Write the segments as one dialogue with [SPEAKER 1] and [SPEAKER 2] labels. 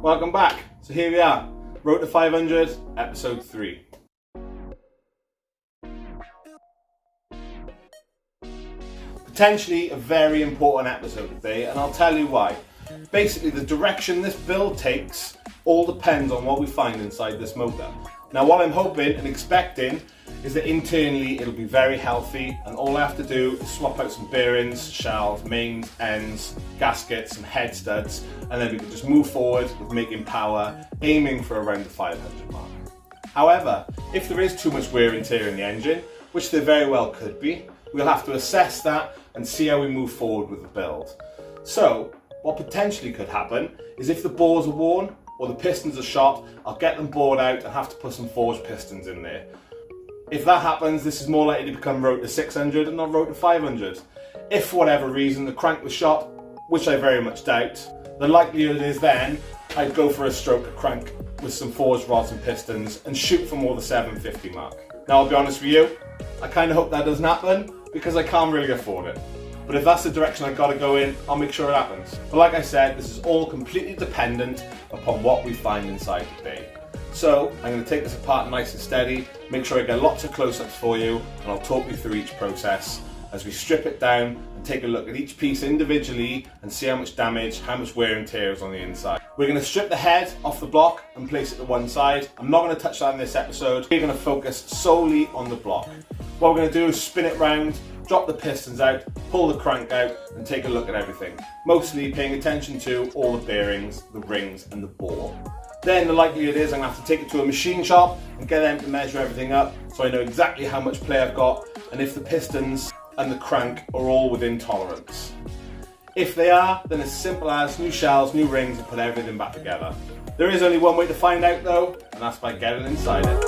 [SPEAKER 1] Welcome back. So here we are, Road to 500, episode 3. Potentially a very important episode today, and I'll tell you why. Basically, the direction this build takes all depends on what we find inside this motor. Now, what I'm hoping and expecting is that internally it'll be very healthy, and all I have to do is swap out some bearings, shells, mains, ends, gaskets, some head studs, and then we can just move forward with making power, aiming for around the 500 mark. However, if there is too much wear and tear in the engine, which there very well could be, we'll have to assess that and see how we move forward with the build. So, what potentially could happen is if the bores are worn or the pistons are shot, I'll get them bored out and have to put some forged pistons in there. If that happens, this is more likely to become Road to 600 and not Road to 500. If for whatever reason the crank was shot, which I very much doubt, the likelihood is then I'd go for a stroker crank with some forged rods and pistons and shoot for more the 750 mark. Now, I'll be honest with you, I kind of hope that doesn't happen because I can't really afford it. But if that's the direction I've got to go in, I'll make sure it happens. But like I said, this is all completely dependent upon what we find inside the bay. So I'm going to take this apart nice and steady, make sure I get lots of close-ups for you, and I'll talk you through each process as we strip it down and take a look at each piece individually and see how much damage, how much wear and tear is on the inside. We're going to strip the head off the block and place it to one side. I'm not going to touch that in this episode. We're going to focus solely on the block. What we're going to do is spin it round, drop the pistons out, pull the crank out, and take a look at everything. Mostly paying attention to all the bearings, the rings, and the bore. Then the likelihood is I'm going to have to take it to a machine shop and get them to measure everything up so I know exactly how much play I've got and if the pistons and the crank are all within tolerance. If they are, then it's simple as new shells, new rings, and put everything back together. There is only one way to find out though, and that's by getting inside it.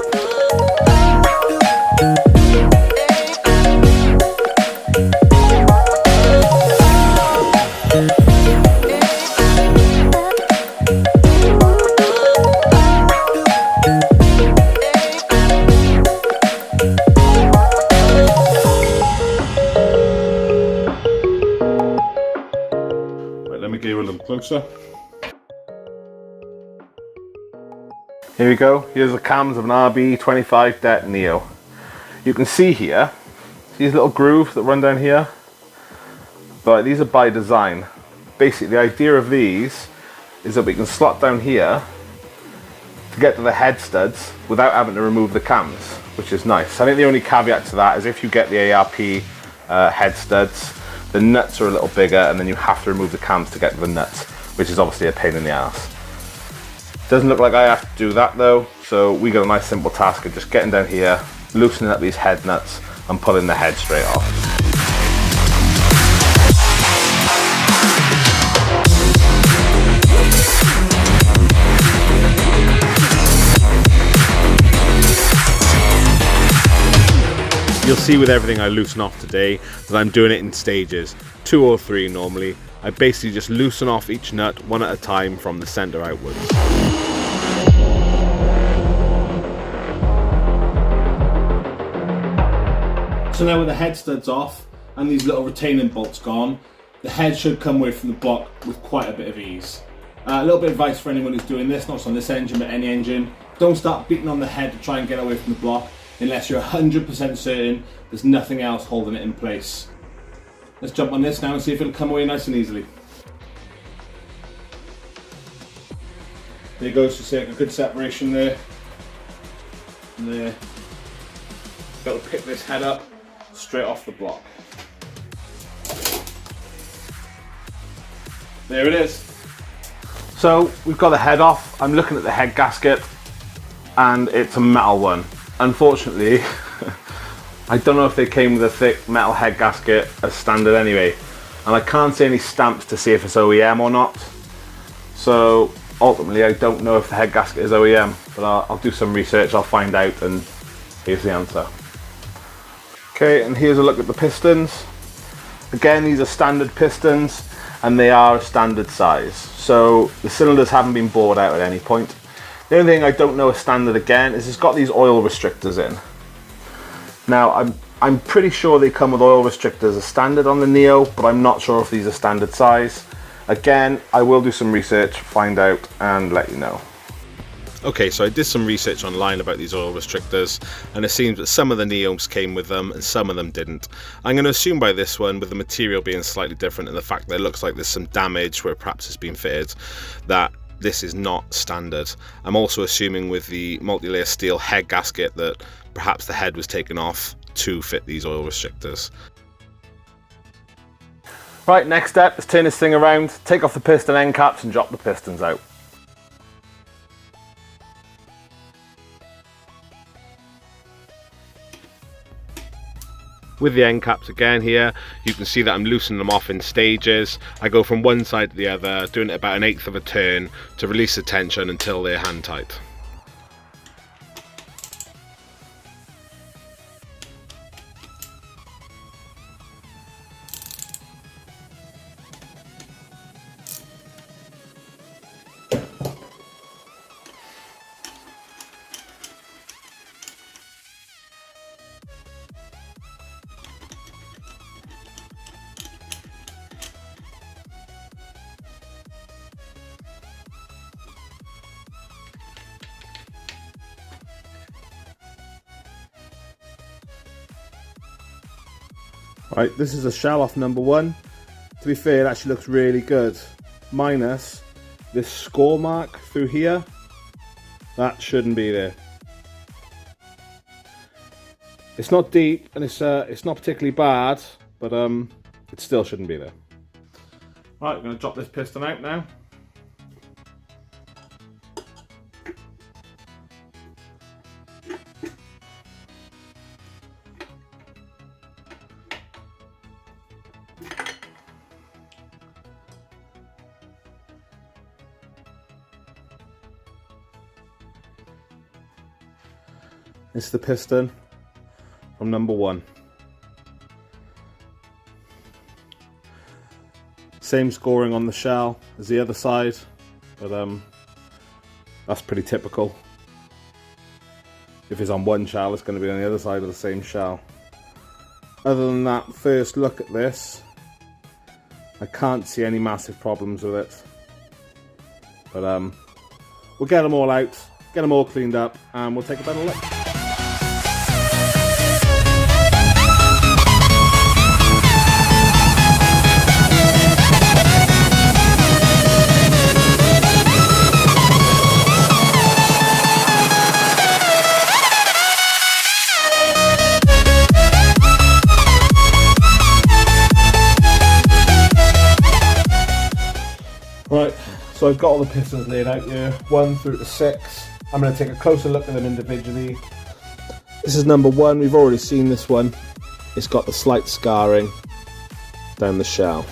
[SPEAKER 1] Closer. Here we go. Here's the cams of an RB25DET NEO. You can see here, these little grooves that run down here, but these are by design. Basically, the idea of these is that we can slot down here to get to the head studs without having to remove the cams, which is nice. I think the only caveat to that is if you get the ARP head studs, the nuts are a little bigger and then you have to remove the cams to get to the nuts, which is obviously a pain in the ass. Doesn't look like I have to do that though, so we got a nice simple task of just getting down here, loosening up these head nuts and pulling the head straight off. You'll see with everything I loosen off today that I'm doing it in stages, 2 or 3 normally. I basically just loosen off each nut one at a time from the center outwards. So now with the head studs off and these little retaining bolts gone, the head should come away from the block with quite a bit of ease. A little bit of advice for anyone who's doing this, not just on this engine but any engine, don't start beating on the head to try and get away from the block unless you're 100% certain there's nothing else holding it in place. Let's jump on this now and see if it'll come away nice and easily. There you go, so see like a good separation there. And there. Got to pick this head up straight off the block. There it is. So we've got the head off. I'm looking at the head gasket and it's a metal one. Unfortunately, I don't know if they came with a thick metal head gasket as standard anyway, and I can't see any stamps to see if it's OEM or not. So ultimately I don't know if the head gasket is OEM, but I'll do some research, I'll find out, and here's the answer. Okay, and here's a look at the pistons. Again, these are standard pistons and they are a standard size. So the cylinders haven't been bored out at any point. The only thing I don't know is standard again is it's got these oil restrictors in. Now I'm pretty sure they come with oil restrictors as standard on the Neo, but I'm not sure if these are standard size. Again, I will do some research, find out, and let you know. Okay, so I did some research online about these oil restrictors, and it seems that some of the Neos came with them and some of them didn't. I'm going to assume by this one, with the material being slightly different and the fact that it looks like there's some damage where perhaps it's been fitted, that this is not standard. I'm also assuming with the multi-layer steel head gasket that perhaps the head was taken off to fit these oil restrictors. Right, next step is turn this thing around, take off the piston end caps and drop the pistons out. With the end caps again here, you can see that I'm loosening them off in stages. I go from one side to the other, doing it about 1/8 of a turn to release the tension until they're hand tight. Right, this is a shell off number 1. To be fair, it actually looks really good. Minus this score mark through here. That shouldn't be there. It's not deep and it's not particularly bad, but it still shouldn't be there. Right, I'm going to drop this piston out now. This is the piston from number 1. Same scoring on the shell as the other side, but that's pretty typical. If it's on one shell, it's going to be on the other side of the same shell. Other than that, first look at this, I can't see any massive problems with it. But we'll get them all out, get them all cleaned up, and we'll take a better look. Right, so I've got all the pistons laid out here, 1 through to 6. I'm going to take a closer look at them individually. This is number 1, we've already seen this one. It's got the slight scarring down the shell.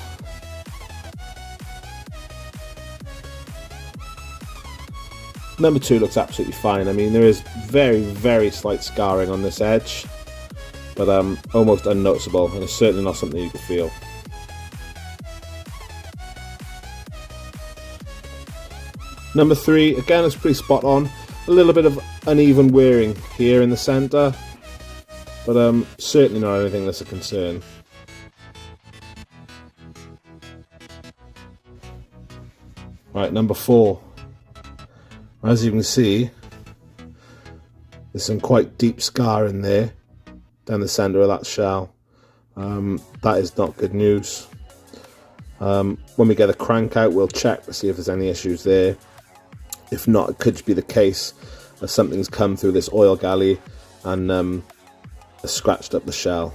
[SPEAKER 1] Number 2 looks absolutely fine. I mean, there is very, very slight scarring on this edge, but almost unnoticeable, and it's certainly not something you can feel. Number 3, again, is pretty spot on. A little bit of uneven wearing here in the centre, but certainly not anything that's a concern. Right, number 4. As you can see, there's some quite deep scar in there, down the centre of that shell. That is not good news. When we get a crank out, we'll check to see if there's any issues there. If not, it could be the case that something's come through this oil galley and has scratched up the shell.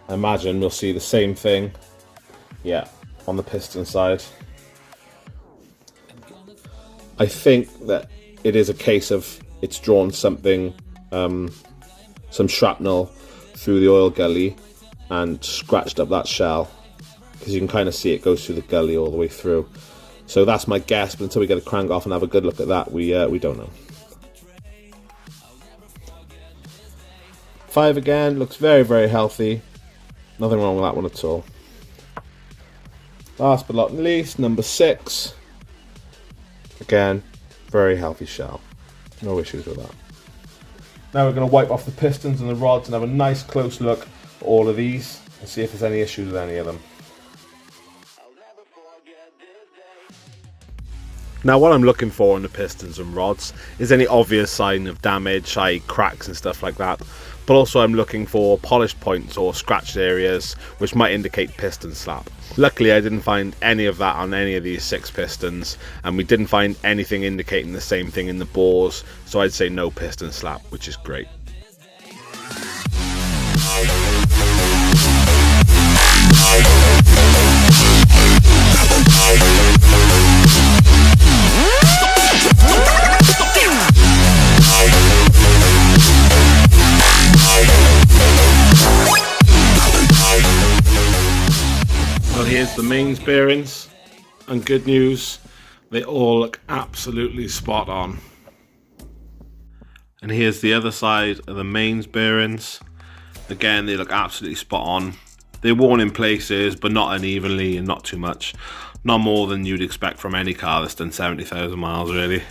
[SPEAKER 1] I imagine we'll see the same thing, yeah, on the piston side. I think that it is a case of it's drawn something, some shrapnel through the oil gully and scratched up that shell, because you can kind of see it goes through the gully all the way through. So that's my guess, but until we get a crank off and have a good look at that, we don't know. 5 again, looks very, very healthy. Nothing wrong with that one at all. Last but not least, number 6. Again, very healthy shell. No issues with that. Now we're going to wipe off the pistons and the rods and have a nice close look at all of these and see if there's any issues with any of them. Now what I'm looking for in the pistons and rods is any obvious sign of damage, i.e. cracks and stuff like that, but also I'm looking for polished points or scratched areas which might indicate piston slap. Luckily I didn't find any of that on any of these 6 pistons, and we didn't find anything indicating the same thing in the bores, so I'd say no piston slap, which is great. Well, here's the mains bearings, and good news, they all look absolutely spot on. And here's the other side of the mains bearings. Again, they look absolutely spot on. They're worn in places, but not unevenly and not too much. Not more than you'd expect from any car that's done 70,000 miles, really.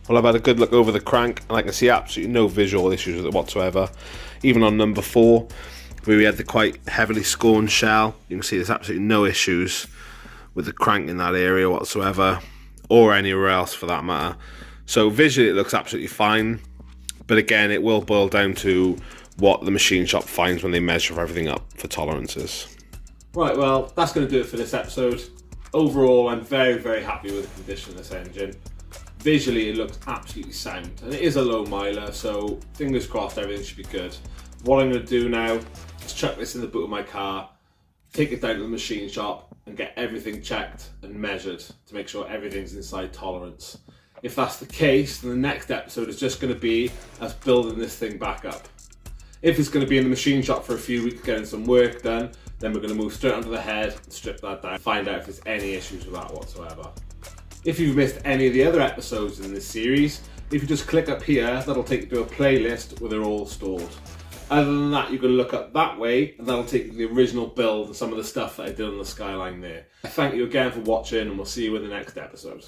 [SPEAKER 1] Well, I've had a good look over the crank, and I can see absolutely no visual issues with it whatsoever. Even on number 4, where we had the quite heavily scorned shell, you can see there's absolutely no issues with the crank in that area whatsoever, or anywhere else for that matter. So visually it looks absolutely fine, but again it will boil down to what the machine shop finds when they measure everything up for tolerances. Right, well that's going to do it for this episode. Overall I'm very happy with the condition of this engine. Visually it looks absolutely sound, and it is a low miler, so fingers crossed everything should be good. What I'm going to do now is chuck this in the boot of my car, take it down to the machine shop and get everything checked and measured to make sure everything's inside tolerance. If that's the case, then the next episode is just going to be us building this thing back up. If it's going to be in the machine shop for a few weeks getting some work done, then we're going to move straight onto the head and strip that down, find out if there's any issues with that whatsoever. If you've missed any of the other episodes in this series, if you just click up here, that'll take you to a playlist where they're all stored. Other than that, you can look up that way, and that'll take you to the original build and some of the stuff that I did on the Skyline there. Thank you again for watching, and we'll see you in the next episode.